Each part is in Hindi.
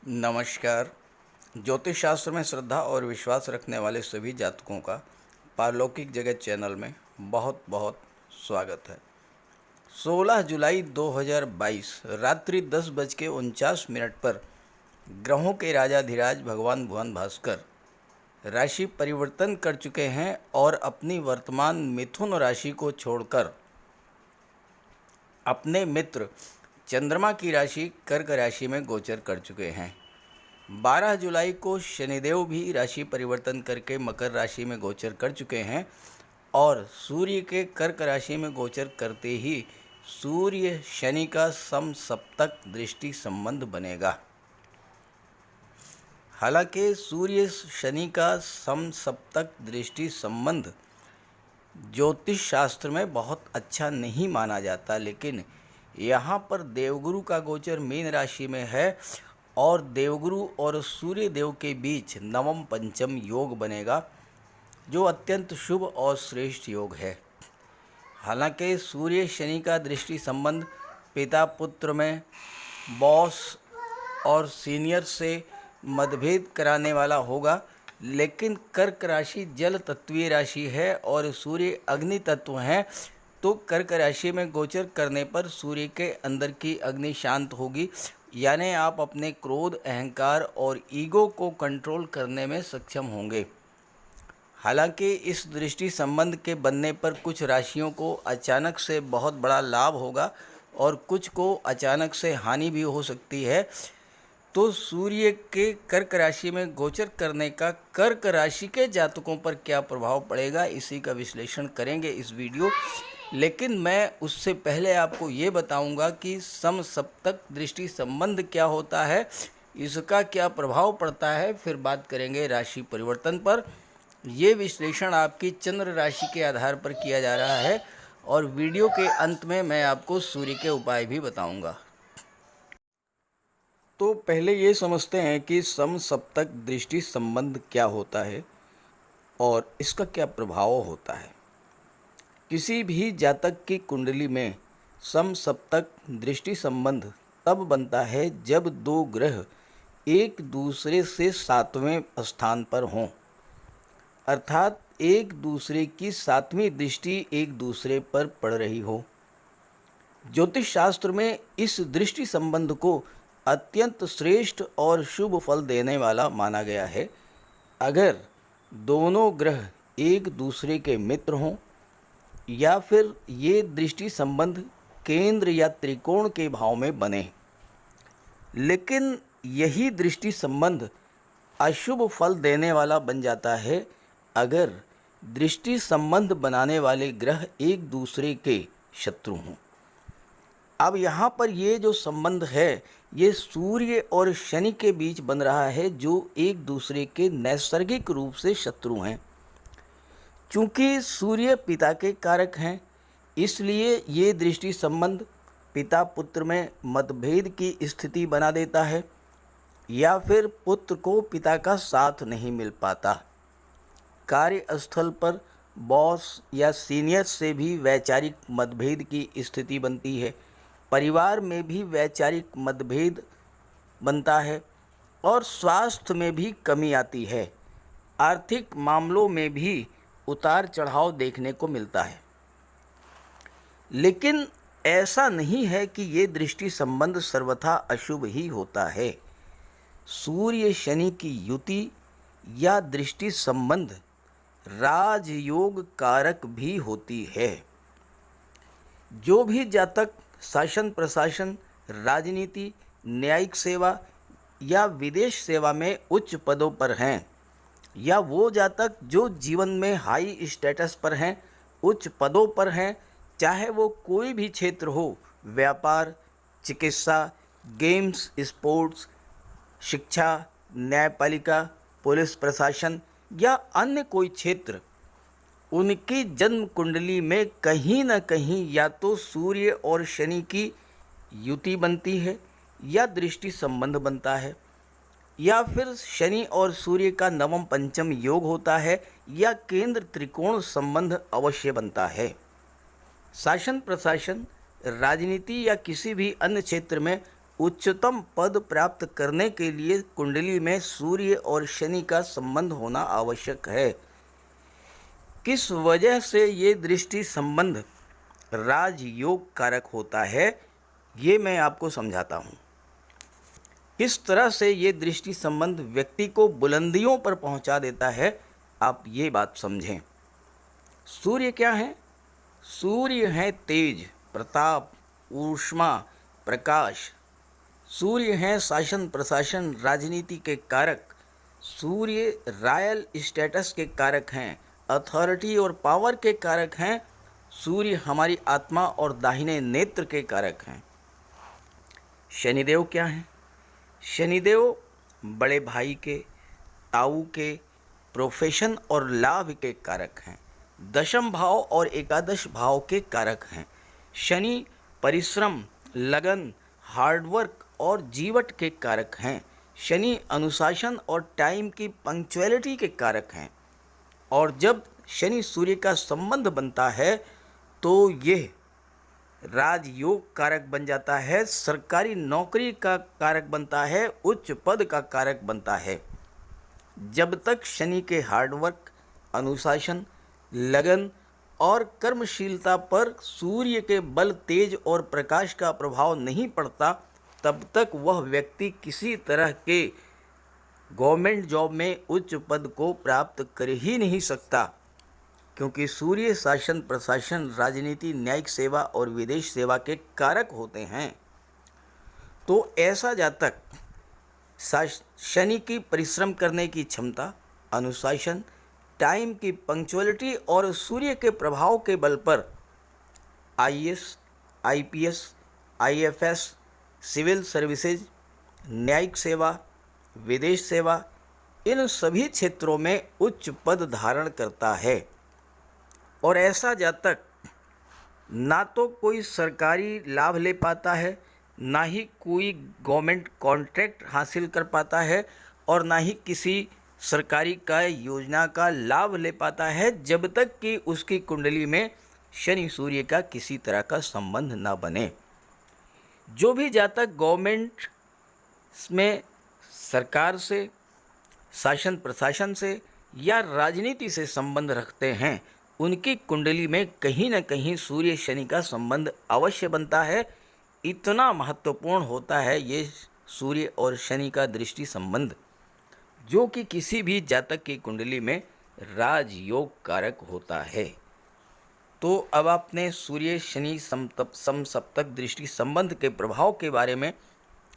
नमस्कार। ज्योतिष शास्त्र में श्रद्धा और विश्वास रखने वाले सभी जातकों का पारलौकिक जगत चैनल में बहुत बहुत स्वागत है। 16 जुलाई 2022 रात्रि 10:49 पर ग्रहों के राजाधिराज भगवान भुवन भास्कर राशि परिवर्तन कर चुके हैं और अपनी वर्तमान मिथुन राशि को छोड़कर अपने मित्र चंद्रमा की राशि कर्क राशि में गोचर कर चुके हैं। 12 जुलाई को शनिदेव भी राशि परिवर्तन करके मकर राशि में गोचर कर चुके हैं और सूर्य के कर्क राशि में गोचर करते ही सूर्य शनि का समसप्तक दृष्टि संबंध बनेगा। हालांकि सूर्य शनि का समसप्तक दृष्टि संबंध ज्योतिष शास्त्र में बहुत अच्छा नहीं माना जाता, लेकिन यहाँ पर देवगुरु का गोचर मीन राशि में है और देवगुरु और सूर्य देव के बीच नवम पंचम योग बनेगा, जो अत्यंत शुभ और श्रेष्ठ योग है। हालांकि सूर्य शनि का दृष्टि संबंध पिता पुत्र में, बॉस और सीनियर से मतभेद कराने वाला होगा, लेकिन कर्क राशि जल तत्वीय राशि है और सूर्य अग्नि तत्व हैं, तो कर्क राशि में गोचर करने पर सूर्य के अंदर की अग्नि शांत होगी, यानी आप अपने क्रोध, अहंकार और ईगो को कंट्रोल करने में सक्षम होंगे। हालांकि इस दृष्टि संबंध के बनने पर कुछ राशियों को अचानक से बहुत बड़ा लाभ होगा और कुछ को अचानक से हानि भी हो सकती है। तो सूर्य के कर्क राशि में गोचर करने का कर्क राशि के जातकों पर क्या प्रभाव पड़ेगा, इसी का विश्लेषण करेंगे इस वीडियो। लेकिन मैं उससे पहले आपको ये बताऊंगा कि समसप्तक दृष्टि संबंध क्या होता है, इसका क्या प्रभाव पड़ता है, फिर बात करेंगे राशि परिवर्तन पर। ये विश्लेषण आपकी चंद्र राशि के आधार पर किया जा रहा है और वीडियो के अंत में मैं आपको सूर्य के उपाय भी बताऊंगा। तो पहले ये समझते हैं कि समसप्तक दृष्टि संबंध क्या होता है और इसका क्या प्रभाव होता है। किसी भी जातक की कुंडली में समसप्तक दृष्टि संबंध तब बनता है जब दो ग्रह एक दूसरे से 7वें स्थान पर हों, अर्थात एक दूसरे की 7वीं दृष्टि एक दूसरे पर पड़ रही हो। ज्योतिष शास्त्र में इस दृष्टि संबंध को अत्यंत श्रेष्ठ और शुभ फल देने वाला माना गया है। अगर दोनों ग्रह एक दूसरे के मित्र हों या फिर ये दृष्टि संबंध केंद्र या त्रिकोण के भाव में बने, लेकिन यही दृष्टि संबंध अशुभ फल देने वाला बन जाता है अगर दृष्टि संबंध बनाने वाले ग्रह एक दूसरे के शत्रु हों। अब यहाँ पर ये जो संबंध है ये सूर्य और शनि के बीच बन रहा है, जो एक दूसरे के नैसर्गिक रूप से शत्रु हैं। चूँकि सूर्य पिता के कारक हैं, इसलिए ये दृष्टि संबंध पिता पुत्र में मतभेद की स्थिति बना देता है या फिर पुत्र को पिता का साथ नहीं मिल पाता। कार्यस्थल पर बॉस या सीनियर से भी वैचारिक मतभेद की स्थिति बनती है, परिवार में भी वैचारिक मतभेद बनता है और स्वास्थ्य में भी कमी आती है। आर्थिक मामलों में भी उतार चढ़ाव देखने को मिलता है। लेकिन ऐसा नहीं है कि ये दृष्टि संबंध सर्वथा अशुभ ही होता है। सूर्य शनि की युति या दृष्टि संबंध राजयोग कारक भी होती है। जो भी जातक शासन प्रशासन, राजनीति, न्यायिक सेवा या विदेश सेवा में उच्च पदों पर हैं, या वो जातक जो जीवन में हाई स्टेटस पर हैं, उच्च पदों पर हैं, चाहे वो कोई भी क्षेत्र हो, व्यापार, चिकित्सा, गेम्स, स्पोर्ट्स, शिक्षा, न्यायपालिका, पुलिस प्रशासन या अन्य कोई क्षेत्र, उनकी जन्म कुंडली में कहीं न कहीं या तो सूर्य और शनि की युति बनती है या दृष्टि संबंध बनता है, या फिर शनि और सूर्य का नवम पंचम योग होता है, या केंद्र त्रिकोण संबंध अवश्य बनता है। शासन प्रशासन, राजनीति या किसी भी अन्य क्षेत्र में उच्चतम पद प्राप्त करने के लिए कुंडली में सूर्य और शनि का संबंध होना आवश्यक है। किस वजह से ये दृष्टि संबंध राजयोग कारक होता है, ये मैं आपको समझाता हूँ। किस तरह से ये दृष्टि संबंध व्यक्ति को बुलंदियों पर पहुँचा देता है, आप ये बात समझें। सूर्य क्या है? सूर्य है तेज, प्रताप, ऊष्मा, प्रकाश। सूर्य हैं शासन प्रशासन राजनीति के कारक। सूर्य रॉयल स्टेटस के कारक हैं, अथॉरिटी और पावर के कारक हैं। सूर्य हमारी आत्मा और दाहिने नेत्र के कारक हैं। शनिदेव क्या हैं? शनिदेव बड़े भाई के, ताऊ के, प्रोफेशन और लाभ के कारक हैं। दशम भाव और एकादश भाव के कारक हैं। शनि परिश्रम, लगन, हार्डवर्क और जीवट के कारक हैं। शनि अनुशासन और टाइम की पंक्चुअलिटी के कारक हैं। और जब शनि सूर्य का संबंध बनता है तो यह राजयोग कारक बन जाता है, सरकारी नौकरी का कारक बनता है, उच्च पद का कारक बनता है। जब तक शनि के हार्डवर्क, अनुशासन, लगन और कर्मशीलता पर सूर्य के बल, तेज और प्रकाश का प्रभाव नहीं पड़ता, तब तक वह व्यक्ति किसी तरह के गवर्नमेंट जॉब में उच्च पद को प्राप्त कर ही नहीं सकता, क्योंकि सूर्य शासन प्रशासन, राजनीति, न्यायिक सेवा और विदेश सेवा के कारक होते हैं। तो ऐसा जातक शनि की परिश्रम करने की क्षमता, अनुशासन, टाइम की पंक्चुअलिटी और सूर्य के प्रभाव के बल पर IAS, IPS, IFS, civil services, न्यायिक सेवा, विदेश सेवा, इन सभी क्षेत्रों में उच्च पद धारण करता है। और ऐसा जातक ना तो कोई सरकारी लाभ ले पाता है, ना ही कोई गवर्नमेंट कॉन्ट्रैक्ट हासिल कर पाता है, और ना ही किसी सरकारी का योजना का लाभ ले पाता है, जब तक कि उसकी कुंडली में शनि सूर्य का किसी तरह का संबंध ना बने। जो भी जातक गवर्नमेंट में, सरकार से, शासन प्रशासन से या राजनीति से संबंध रखते हैं, उनकी कुंडली में कहीं न कहीं सूर्य शनि का संबंध अवश्य बनता है। इतना महत्वपूर्ण होता है ये सूर्य और शनि का दृष्टि संबंध, जो कि किसी भी जातक की कुंडली में राजयोग कारक होता है। तो अब आपने सूर्य शनि समसप्तक दृष्टि संबंध के प्रभाव के बारे में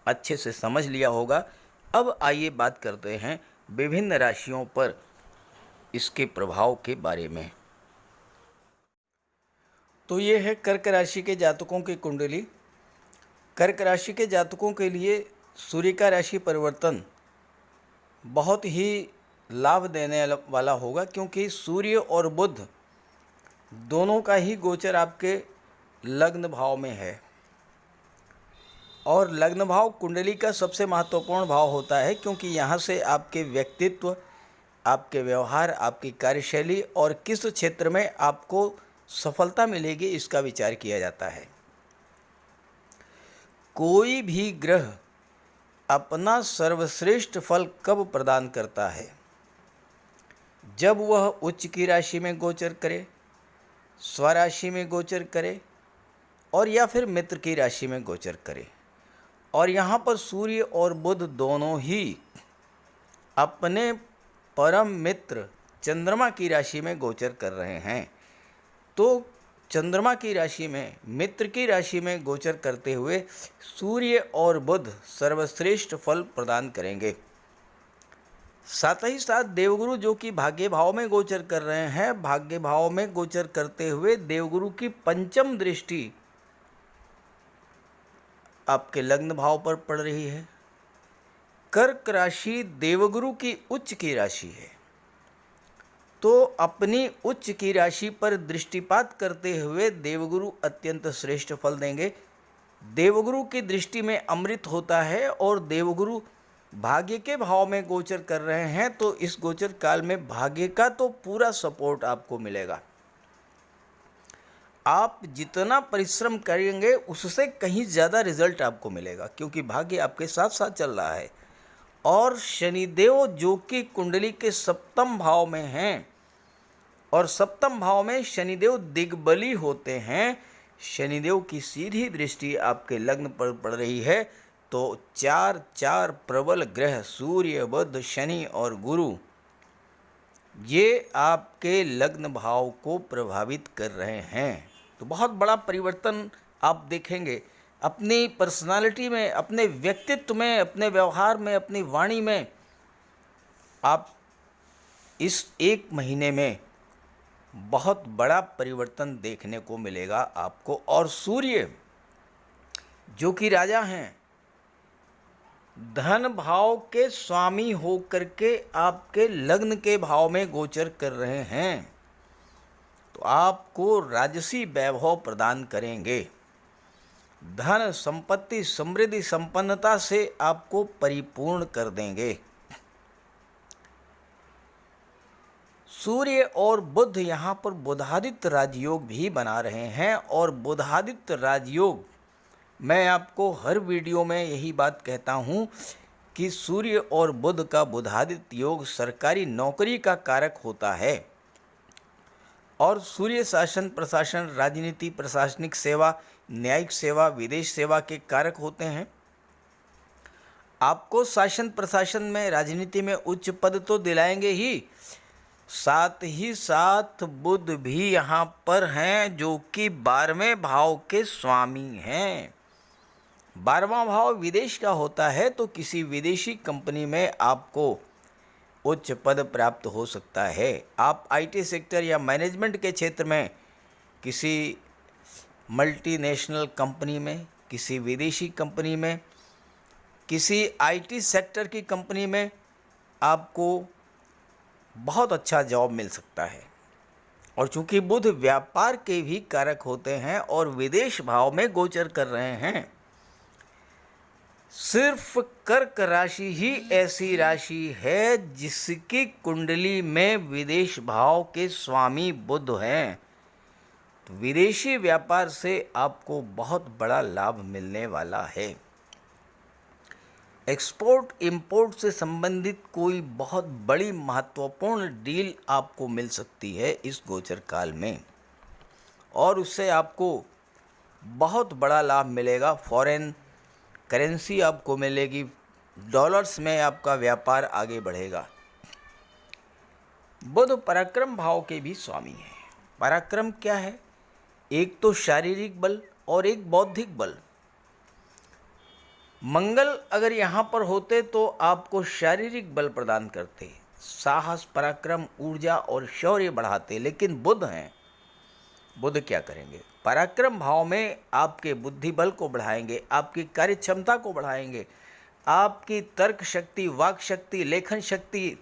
अच्छे से समझ लिया होगा। अब आइए बात करते हैं विभिन्न राशियों पर इसके प्रभाव के बारे में। तो ये है कर्क राशि के जातकों की कुंडली। कर्क राशि के जातकों के लिए सूर्य का राशि परिवर्तन बहुत ही लाभ देने वाला होगा, क्योंकि सूर्य और बुध दोनों का ही गोचर आपके लग्न भाव में है, और लग्न भाव कुंडली का सबसे महत्वपूर्ण भाव होता है, क्योंकि यहाँ से आपके व्यक्तित्व, आपके व्यवहार, आपकी कार्यशैली और किस क्षेत्र में आपको सफलता मिलेगी, इसका विचार किया जाता है। कोई भी ग्रह अपना सर्वश्रेष्ठ फल कब प्रदान करता है? जब वह उच्च की राशि में गोचर करे, स्वराशि में गोचर करे, और या फिर मित्र की राशि में गोचर करे। और यहाँ पर सूर्य और बुध दोनों ही अपने परम मित्र चंद्रमा की राशि में गोचर कर रहे हैं। तो चंद्रमा की राशि में, मित्र की राशि में गोचर करते हुए सूर्य और बुध सर्वश्रेष्ठ फल प्रदान करेंगे। साथ ही साथ देवगुरु जो कि भाग्य भाव में गोचर कर रहे हैं, भाग्य भाव में गोचर करते हुए देवगुरु की पंचम दृष्टि आपके लग्न भाव पर पड़ रही है। कर्क राशि देवगुरु की उच्च की राशि है, तो अपनी उच्च की राशि पर दृष्टिपात करते हुए देवगुरु अत्यंत श्रेष्ठ फल देंगे। देवगुरु की दृष्टि में अमृत होता है, और देवगुरु भाग्य के भाव में गोचर कर रहे हैं, तो इस गोचर काल में भाग्य का तो पूरा सपोर्ट आपको मिलेगा। आप जितना परिश्रम करेंगे उससे कहीं ज़्यादा रिजल्ट आपको मिलेगा, क्योंकि भाग्य आपके साथ साथ चल रहा है। और शनिदेव जो कि कुंडली के सप्तम भाव में हैं, और सप्तम भाव में शनिदेव दिग्बली होते हैं। शनिदेव की सीधी दृष्टि आपके लग्न पर पड़ रही है, तो चार चार प्रबल ग्रह सूर्य, बुध, शनि और गुरु ये आपके लग्न भाव को प्रभावित कर रहे हैं। तो बहुत बड़ा परिवर्तन आप देखेंगे अपनी पर्सनालिटी में, अपने व्यक्तित्व में, अपने व्यवहार में, अपनी वाणी में। आप इस एक महीने में बहुत बड़ा परिवर्तन देखने को मिलेगा आपको। और सूर्य जो कि राजा हैं, धन भाव के स्वामी होकर के आपके लग्न के भाव में गोचर कर रहे हैं, तो आपको राजसी वैभव प्रदान करेंगे। धन संपत्ति समृद्धि संपन्नता से आपको परिपूर्ण कर देंगे। सूर्य और बुध यहाँ पर बुधादित्य राजयोग भी बना रहे हैं, और बुधादित्य राजयोग मैं आपको हर वीडियो में यही बात कहता हूँ कि सूर्य और बुध का बुधादित्य योग सरकारी नौकरी का कारक होता है। और सूर्य शासन प्रशासन, राजनीति, प्रशासनिक सेवा, न्यायिक सेवा, विदेश सेवा के कारक होते हैं। आपको शासन प्रशासन में, राजनीति में उच्च पद तो दिलाएंगे ही, साथ ही साथ बुध भी यहाँ पर हैं जो कि 12वें भाव के स्वामी हैं। 12वां भाव विदेश का होता है, तो किसी विदेशी कंपनी में आपको उच्च पद प्राप्त हो सकता है। आप आईटी सेक्टर या मैनेजमेंट के क्षेत्र में किसी मल्टीनेशनल कंपनी में, किसी विदेशी कंपनी में, किसी आईटी सेक्टर की कंपनी में आपको बहुत अच्छा जॉब मिल सकता है। और चूंकि बुध व्यापार के भी कारक होते हैं और विदेश भाव में गोचर कर रहे हैं, सिर्फ कर्क राशि ही ऐसी राशि है जिसकी कुंडली में विदेश भाव के स्वामी बुध हैं। तो विदेशी व्यापार से आपको बहुत बड़ा लाभ मिलने वाला है। एक्सपोर्ट इंपोर्ट से संबंधित कोई बहुत बड़ी महत्वपूर्ण डील आपको मिल सकती है इस गोचर काल में, और उससे आपको बहुत बड़ा लाभ मिलेगा। फॉरेन करेंसी आपको मिलेगी, डॉलर्स में आपका व्यापार आगे बढ़ेगा। बुध पराक्रम भाव के भी स्वामी हैं। पराक्रम क्या है? एक तो शारीरिक बल और एक बौद्धिक बल। मंगल अगर यहाँ पर होते तो आपको शारीरिक बल प्रदान करते, साहस, पराक्रम, ऊर्जा और शौर्य बढ़ाते, लेकिन बुध हैं। बुध क्या करेंगे? पराक्रम भाव में आपके बुद्धि बल को बढ़ाएंगे, आपकी कार्य क्षमता को बढ़ाएंगे, आपकी तर्क शक्ति, वाक शक्ति, लेखन शक्ति,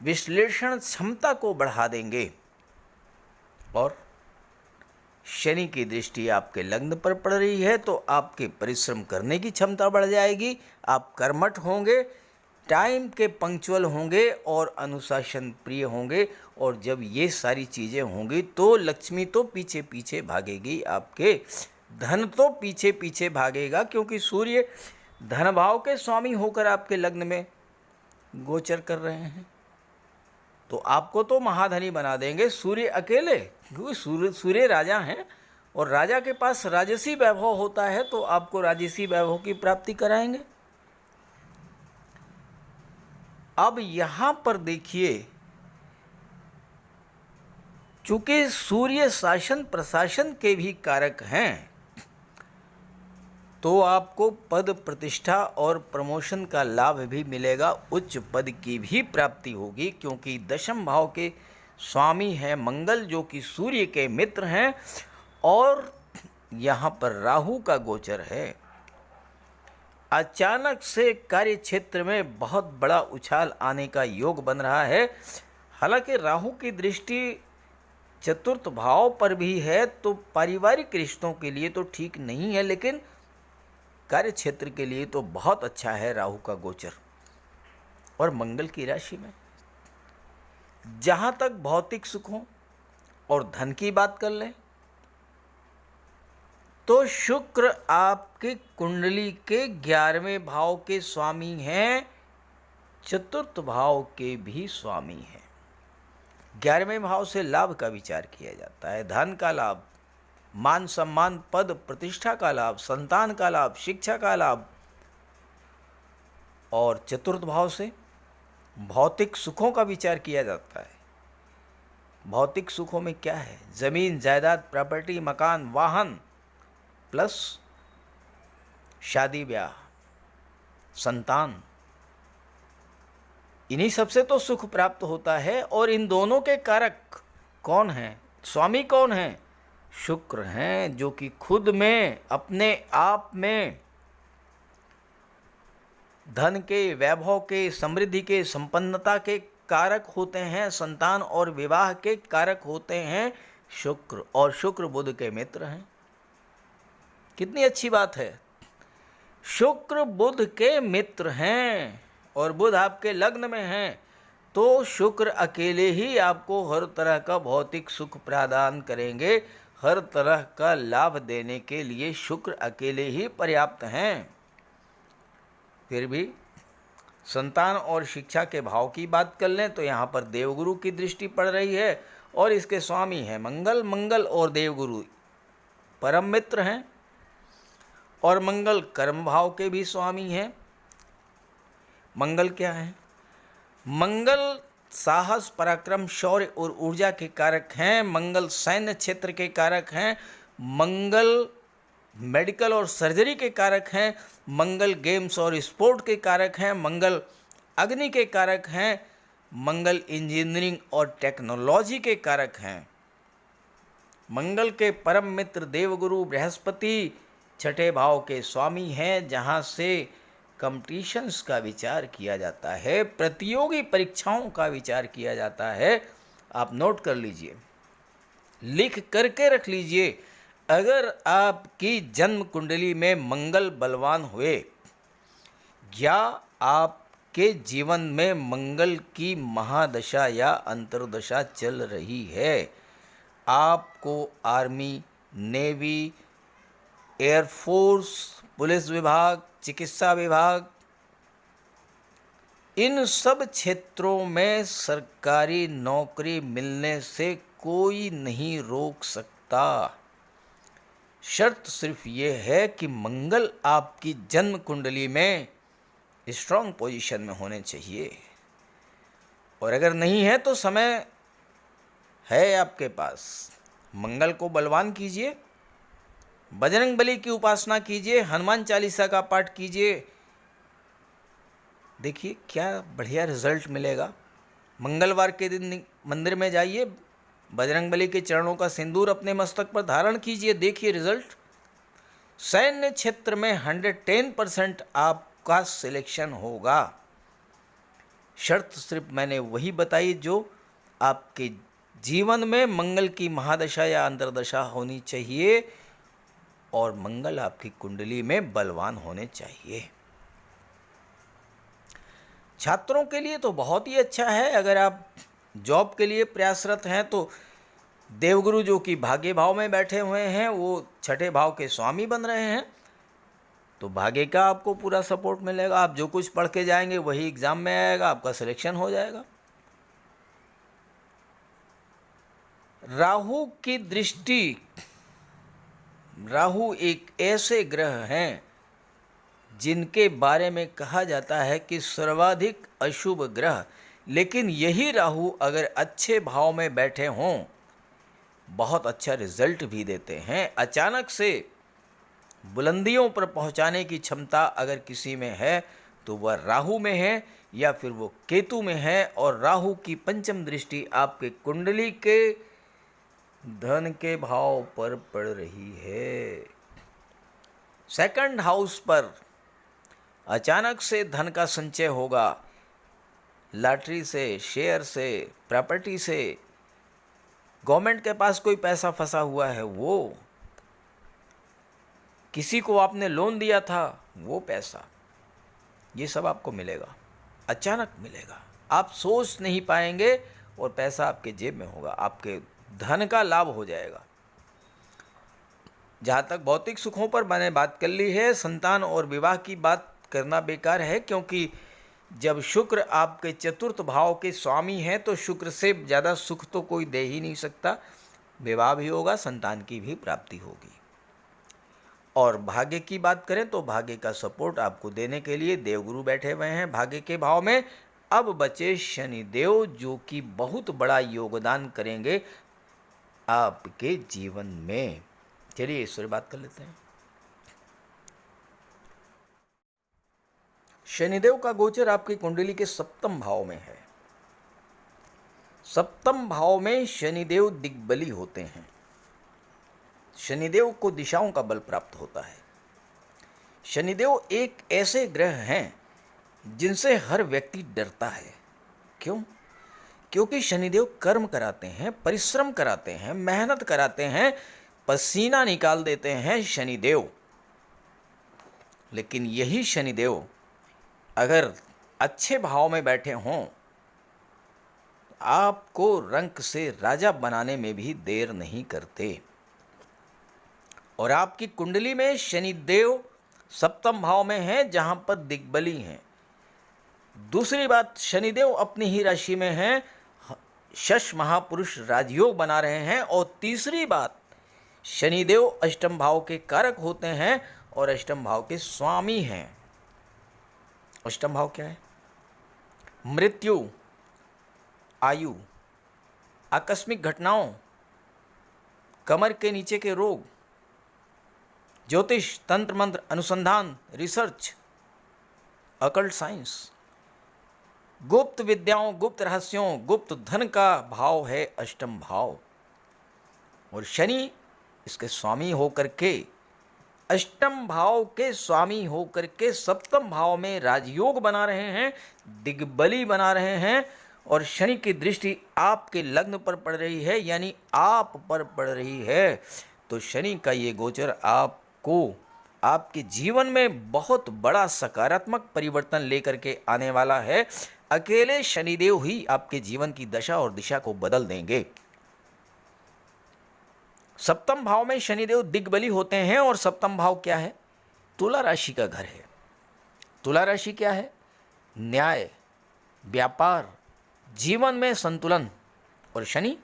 विश्लेषण क्षमता को बढ़ा देंगे। और शनि की दृष्टि आपके लग्न पर पड़ रही है, तो आपके परिश्रम करने की क्षमता बढ़ जाएगी, आप कर्मठ होंगे, टाइम के पंक्चुअल होंगे और अनुशासन प्रिय होंगे। और जब ये सारी चीज़ें होंगी तो लक्ष्मी तो पीछे पीछे भागेगी, आपके धन तो पीछे पीछे भागेगा, क्योंकि सूर्य धन भाव के स्वामी होकर आपके लग्न में गोचर कर रहे हैं। तो आपको तो महाधनी बना देंगे सूर्य अकेले, क्योंकि सूर्य राजा हैं, और राजा के पास राजसी वैभव होता है, तो आपको राजसी वैभव की प्राप्ति कराएंगे। अब यहाँ पर देखिए, चूंकि सूर्य शासन प्रशासन के भी कारक हैं, तो आपको पद प्रतिष्ठा और प्रमोशन का लाभ भी मिलेगा, उच्च पद की भी प्राप्ति होगी, क्योंकि दशम भाव के स्वामी हैं मंगल जो कि सूर्य के मित्र हैं, और यहाँ पर राहु का गोचर है। अचानक से कार्य क्षेत्र में बहुत बड़ा उछाल आने का योग बन रहा है। हालांकि राहु की दृष्टि चतुर्थ भाव पर भी है, तो पारिवारिक रिश्तों के लिए तो ठीक नहीं है, लेकिन कार्य क्षेत्र के लिए तो बहुत अच्छा है राहु का गोचर। और मंगल की राशि में जहाँ तक भौतिक सुखों और धन की बात कर लें, तो शुक्र आपकी कुंडली के 11वें भाव के स्वामी हैं, चतुर्थ भाव के भी स्वामी हैं। 11वें भाव से लाभ का विचार किया जाता है, धन का लाभ, मान सम्मान, पद प्रतिष्ठा का लाभ, संतान का लाभ, शिक्षा का लाभ। और चतुर्थ भाव से भौतिक सुखों का विचार किया जाता है। भौतिक सुखों में क्या है? जमीन, जायदाद, प्रॉपर्टी, मकान, वाहन, प्लस शादी ब्याह, संतान, इन्हीं सबसे तो सुख प्राप्त होता है। और इन दोनों के कारक कौन हैं? स्वामी कौन हैं? शुक्र हैं, जो कि खुद में अपने आप में धन के, वैभव के, समृद्धि के, संपन्नता के कारक होते हैं। संतान और विवाह के कारक होते हैं शुक्र, और शुक्र बुध के मित्र हैं। कितनी अच्छी बात है, शुक्र बुध के मित्र हैं और बुध आपके लग्न में हैं। तो शुक्र अकेले ही आपको हर तरह का भौतिक सुख प्रदान करेंगे। हर तरह का लाभ देने के लिए शुक्र अकेले ही पर्याप्त हैं। फिर भी संतान और शिक्षा के भाव की बात कर लें तो यहाँ पर देवगुरु की दृष्टि पड़ रही है और इसके स्वामी हैं मंगल। मंगल और देवगुरु परम मित्र हैं और मंगल कर्म भाव के भी स्वामी हैं। मंगल क्या है? मंगल साहस, पराक्रम, शौर्य और ऊर्जा के कारक हैं। मंगल सैन्य क्षेत्र के कारक हैं। मंगल मेडिकल और सर्जरी के कारक हैं। मंगल गेम्स और स्पोर्ट के कारक हैं। मंगल अग्नि के कारक हैं। मंगल इंजीनियरिंग और टेक्नोलॉजी के कारक हैं। मंगल के परम मित्र देवगुरु बृहस्पति छठे भाव के स्वामी हैं, जहाँ से कंपटीशंस का विचार किया जाता है, प्रतियोगी परीक्षाओं का विचार किया जाता है। आप नोट कर लीजिए, लिख करके रख लीजिए। अगर आपकी जन्म कुंडली में मंगल बलवान हुए या आपके जीवन में मंगल की महादशा या अंतर्दशा चल रही है, आपको आर्मी, नेवी, एयरफोर्स, पुलिस विभाग, चिकित्सा विभाग, इन सब क्षेत्रों में सरकारी नौकरी मिलने से कोई नहीं रोक सकता। शर्त सिर्फ ये है कि मंगल आपकी जन्म कुंडली में स्ट्रांग पोजीशन में होने चाहिए, और अगर नहीं है तो समय है आपके पास। मंगल को बलवान कीजिए, बजरंग बली की उपासना कीजिए, हनुमान चालीसा का पाठ कीजिए। देखिए क्या बढ़िया रिजल्ट मिलेगा। मंगलवार के दिन मंदिर में जाइए, बजरंग बली के चरणों का सिंदूर अपने मस्तक पर धारण कीजिए, देखिए रिजल्ट। सैन्य क्षेत्र में 110% आपका सिलेक्शन होगा। शर्त सिर्फ मैंने वही बताई जो आपके जीवन में मंगल की महादशा या अंतर्दशा होनी चाहिए और मंगल आपकी कुंडली में बलवान होने चाहिए। छात्रों के लिए तो बहुत ही अच्छा है। अगर आप जॉब के लिए प्रयासरत हैं तो देवगुरु जो कि भाग्य भाव में बैठे हुए हैं, वो छठे भाव के स्वामी बन रहे हैं, तो भाग्य का आपको पूरा सपोर्ट मिलेगा। आप जो कुछ पढ़ के जाएंगे वही एग्ज़ाम में आएगा, आपका सिलेक्शन हो जाएगा। राहु की दृष्टि, राहु एक ऐसे ग्रह हैं जिनके बारे में कहा जाता है कि सर्वाधिक अशुभ ग्रह, लेकिन यही राहु अगर अच्छे भाव में बैठे हों बहुत अच्छा रिजल्ट भी देते हैं। अचानक से बुलंदियों पर पहुंचाने की क्षमता अगर किसी में है तो वह राहु में है या फिर वो केतु में है। और राहु की पंचम दृष्टि आपके कुंडली के धन के भाव पर पड़ रही है। सेकंड हाउस पर अचानक से धन का संचय होगा, लॉटरी से, शेयर से, प्रॉपर्टी से, गवर्नमेंट के पास कोई पैसा फंसा हुआ है वो, किसी को आपने लोन दिया था वो पैसा, ये सब आपको मिलेगा, अचानक मिलेगा। आप सोच नहीं पाएंगे और पैसा आपके जेब में होगा, आपके धन का लाभ हो जाएगा। जहाँ तक भौतिक सुखों पर मैंने बात कर ली है, संतान और विवाह की बात करना बेकार है, क्योंकि जब शुक्र आपके चतुर्थ भाव के स्वामी हैं तो शुक्र से ज़्यादा सुख तो कोई दे ही नहीं सकता। विवाह भी होगा, संतान की भी प्राप्ति होगी। और भाग्य की बात करें तो भाग्य का सपोर्ट आपको देने के लिए देवगुरु बैठे हुए हैं भाग्य के भाव में। अब बचे शनिदेव, जो कि बहुत बड़ा योगदान करेंगे आपके जीवन में। चलिए इस पर बात कर लेते हैं। शनिदेव का गोचर आपकी कुंडली के सप्तम भाव में है। सप्तम भाव में शनिदेव दिग्बली होते हैं। शनिदेव को दिशाओं का बल प्राप्त होता है। शनिदेव एक ऐसे ग्रह हैं जिनसे हर व्यक्ति डरता है। क्यों? क्योंकि शनिदेव कर्म कराते हैं, परिश्रम कराते हैं, मेहनत कराते हैं, पसीना निकाल देते हैं शनिदेव। लेकिन यही शनिदेव अगर अच्छे भाव में बैठे हों, आपको रंक से राजा बनाने में भी देर नहीं करते। और आपकी कुंडली में शनिदेव सप्तम भाव में हैं, जहां पर दिग्बली हैं। दूसरी बात, शनिदेव अपनी ही राशि में हैं, शश महापुरुष राजयोग बना रहे हैं। और तीसरी बात, शनिदेव अष्टम भाव के कारक होते हैं और अष्टम भाव के स्वामी हैं। अष्टम भाव क्या है? मृत्यु, आयु, आकस्मिक घटनाओं, कमर के नीचे के रोग, ज्योतिष, तंत्र मंत्र, अनुसंधान, रिसर्च, अकल्ट साइंस, गुप्त विद्याओं, गुप्त रहस्यों, गुप्त धन का भाव है अष्टम भाव। और शनि इसके स्वामी होकर के, अष्टम भाव के स्वामी होकर के सप्तम भाव में राजयोग बना रहे हैं, दिग्बली बना रहे हैं। और शनि की दृष्टि आपके लग्न पर पड़ रही है, यानी आप पर पड़ रही है। तो शनि का ये गोचर आपको आपके जीवन में बहुत बड़ा सकारात्मक परिवर्तन लेकर के आने वाला है। अकेले शनिदेव ही आपके जीवन की दशा और दिशा को बदल देंगे। सप्तम भाव में शनिदेव दिग्बली होते हैं। और सप्तम भाव क्या है? तुला राशि का घर है। तुला राशि क्या है? न्याय, व्यापार, जीवन में संतुलन। और शनि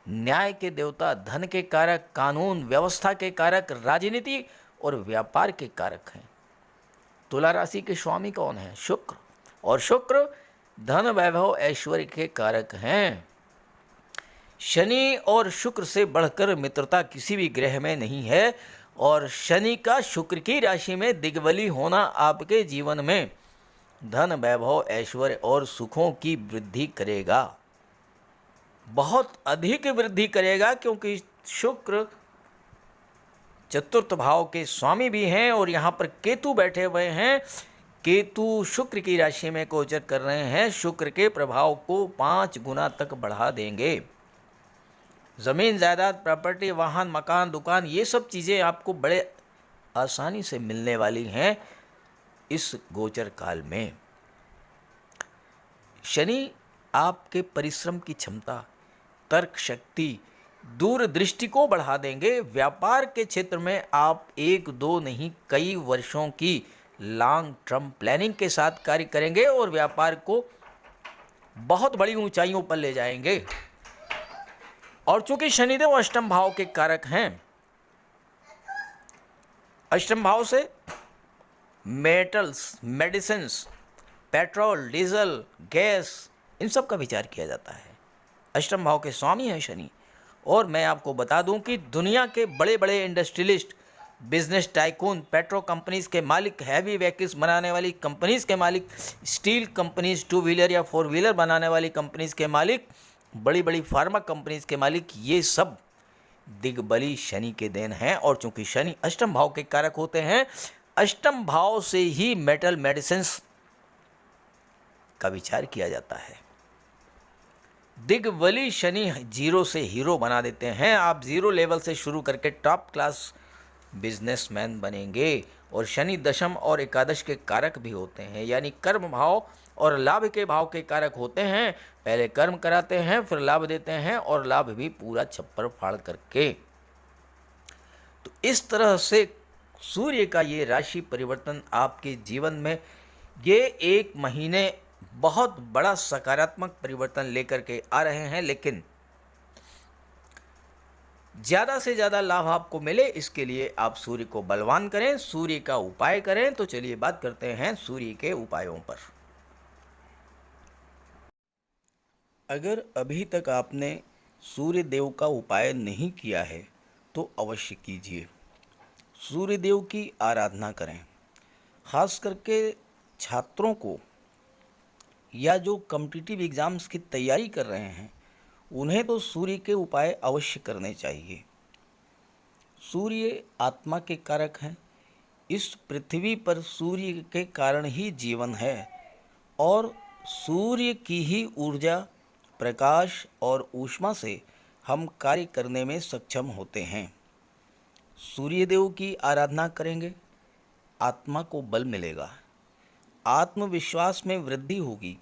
न्याय के देवता, धन के कारक, कानून व्यवस्था के कारक, राजनीति और व्यापार के कारक हैं। तुला राशि के स्वामी कौन है? शुक्र। और शुक्र धन, वैभव, ऐश्वर्य के कारक हैं। शनि और शुक्र से बढ़कर मित्रता किसी भी ग्रह में नहीं है। और शनि का शुक्र की राशि में दिग्बली होना आपके जीवन में धन, वैभव, ऐश्वर्य और सुखों की वृद्धि करेगा, बहुत अधिक वृद्धि करेगा। क्योंकि शुक्र चतुर्थ भाव के स्वामी भी हैं और यहाँ पर केतु बैठे हुए हैं। केतु शुक्र की राशि में गोचर कर रहे हैं। शुक्र के प्रभाव को 5 गुना तक बढ़ा देंगे। ज़मीन, जायदाद, प्रॉपर्टी, वाहन, मकान, दुकान, ये सब चीज़ें आपको बड़े आसानी से मिलने वाली हैं इस गोचर काल में। शनि आपके परिश्रम की क्षमता, तर्क शक्ति, दूरदृष्टि को बढ़ा देंगे। व्यापार के क्षेत्र में आप 1-2 नहीं कई वर्षों की लॉन्ग टर्म प्लानिंग के साथ कार्य करेंगे और व्यापार को बहुत बड़ी ऊंचाइयों पर ले जाएंगे। और चूंकि शनिदेव अष्टम भाव के कारक हैं, अष्टम भाव से metals, medicines, petrol, diesel, gas, इन सब का विचार किया जाता है। अष्टम भाव के स्वामी हैं शनि। और मैं आपको बता दूं कि दुनिया के बड़े बड़े industrialist, business tycoon, petro companies के मालिक, हैवी व्हीकल्स बनाने वाली कंपनीज के मालिक, स्टील कंपनीज, 2 व्हीलर या 4 व्हीलर बनाने वाली कंपनीज के मालिक, बड़ी बड़ी फार्मा कंपनीज के मालिक, ये सब दिग्बली शनि के देन हैं। और चूंकि शनि अष्टम भाव के कारक होते हैं, अष्टम भाव से ही मेटल, मेडिसिन्स का विचार किया जाता है। दिग्बली शनि जीरो से हीरो बना देते हैं। आप जीरो लेवल से शुरू करके टॉप क्लास बिजनेसमैन बनेंगे। और शनि दशम और एकादश के कारक भी होते हैं, यानी कर्म भाव और लाभ के भाव के कारक होते हैं। पहले कर्म कराते हैं, फिर लाभ देते हैं और लाभ भी पूरा छप्पर फाड़ करके। तो इस तरह से सूर्य का ये राशि परिवर्तन आपके जीवन में ये एक महीने बहुत बड़ा सकारात्मक परिवर्तन लेकर के आ रहे हैं, लेकिन ज़्यादा से ज़्यादा लाभ आपको मिले इसके लिए आप सूर्य को बलवान करें, सूर्य का उपाय करें। तो चलिए बात करते हैं सूर्य के उपायों पर। अगर अभी तक आपने सूर्य देव का उपाय नहीं किया है तो अवश्य कीजिए। सूर्य देव की आराधना करें। खास करके छात्रों को या जो कॉम्पिटिटिव एग्ज़ाम्स की तैयारी कर रहे हैं उन्हें तो सूर्य के उपाय अवश्य करने चाहिए। सूर्य आत्मा के कारक हैं। इस पृथ्वी पर सूर्य के कारण ही जीवन है और सूर्य की ही ऊर्जा, प्रकाश और ऊष्मा से हम कार्य करने में सक्षम होते हैं। सूर्य देव की आराधना करेंगे, आत्मा को बल मिलेगा, आत्मविश्वास में वृद्धि होगी,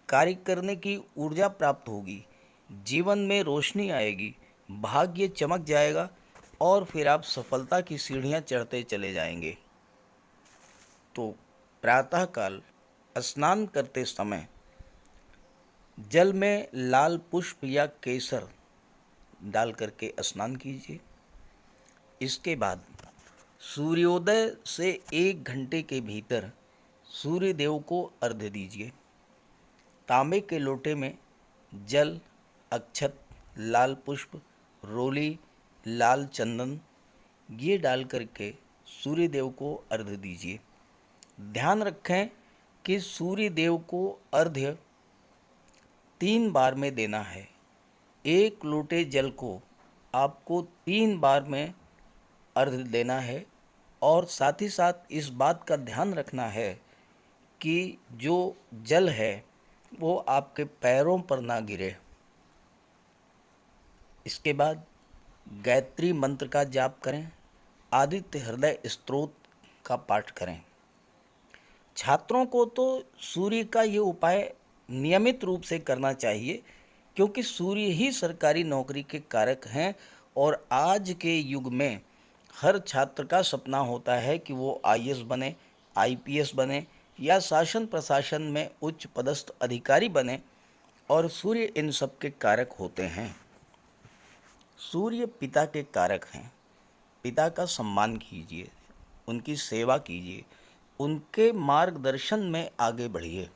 कार्य करने की ऊर्जा प्राप्त होगी, जीवन में रोशनी आएगी, भाग्य चमक जाएगा और फिर आप सफलता की सीढ़ियां चढ़ते चले जाएंगे। तो प्रातःकाल स्नान करते समय जल में लाल पुष्प या केसर डाल करके स्नान कीजिए। इसके बाद सूर्योदय से 1 घंटे के भीतर सूर्य देव को अर्घ्य दीजिए। तांबे के लोटे में जल, अक्षत, लाल पुष्प, रोली, लाल चंदन ये डाल करके सूर्य देव को अर्घ्य दीजिए। ध्यान रखें कि सूर्य देव को अर्घ्य 3 बार में देना है। 1 लोटे जल को आपको 3 बार में अर्घ्य देना है और साथ ही साथ इस बात का ध्यान रखना है कि जो जल है वो आपके पैरों पर ना गिरे। इसके बाद गायत्री मंत्र का जाप करें, आदित्य हृदय स्तोत्र का पाठ करें। छात्रों को तो सूर्य का ये उपाय नियमित रूप से करना चाहिए क्योंकि सूर्य ही सरकारी नौकरी के कारक हैं और आज के युग में हर छात्र का सपना होता है कि वो आईएएस बने, आईपीएस बने या शासन प्रशासन में उच्च पदस्थ अधिकारी बने और सूर्य इन सब के कारक होते हैं। सूर्य पिता के कारक हैं। पिता का सम्मान कीजिए, उनकी सेवा कीजिए, उनके मार्गदर्शन में आगे बढ़िए।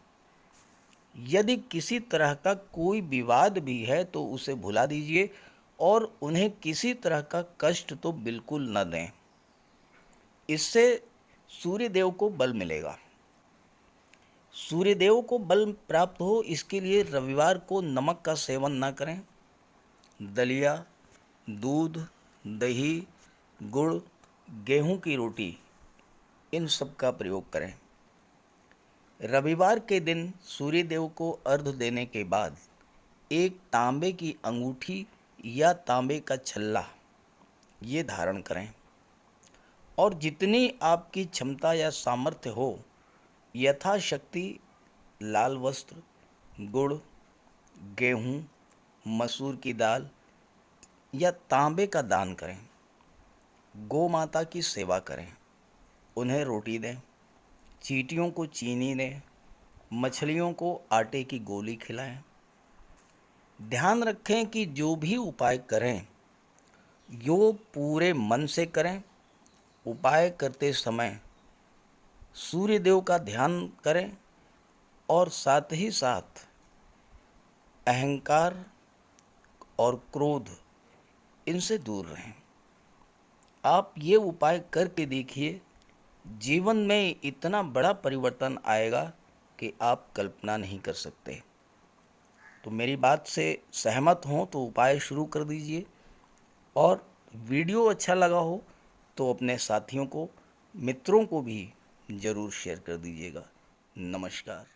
यदि किसी तरह का कोई विवाद भी है तो उसे भुला दीजिए और उन्हें किसी तरह का कष्ट तो बिल्कुल न दें। इससे सूर्यदेव को बल मिलेगा। सूर्यदेव को बल प्राप्त हो इसके लिए रविवार को नमक का सेवन न करें। दलिया, दूध, दही, गुड़, गेहूं की रोटी इन सब का प्रयोग करें। रविवार के दिन सूर्यदेव को अर्घ्य देने के बाद एक तांबे की अंगूठी या तांबे का छल्ला ये धारण करें और जितनी आपकी क्षमता या सामर्थ्य हो यथाशक्ति लाल वस्त्र, गुड़, गेहूं, मसूर की दाल या तांबे का दान करें। गौ माता की सेवा करें, उन्हें रोटी दें, चींटियों को चीनी दें, मछलियों को आटे की गोली खिलाएं। ध्यान रखें कि जो भी उपाय करें यो पूरे मन से करें। उपाय करते समय सूर्यदेव का ध्यान करें और साथ ही साथ अहंकार और क्रोध इनसे दूर रहें। आप ये उपाय करके देखिए, जीवन में इतना बड़ा परिवर्तन आएगा कि आप कल्पना नहीं कर सकते। तो मेरी बात से सहमत हों तो उपाय शुरू कर दीजिए और वीडियो अच्छा लगा हो तो अपने साथियों को, मित्रों को भी ज़रूर शेयर कर दीजिएगा। नमस्कार।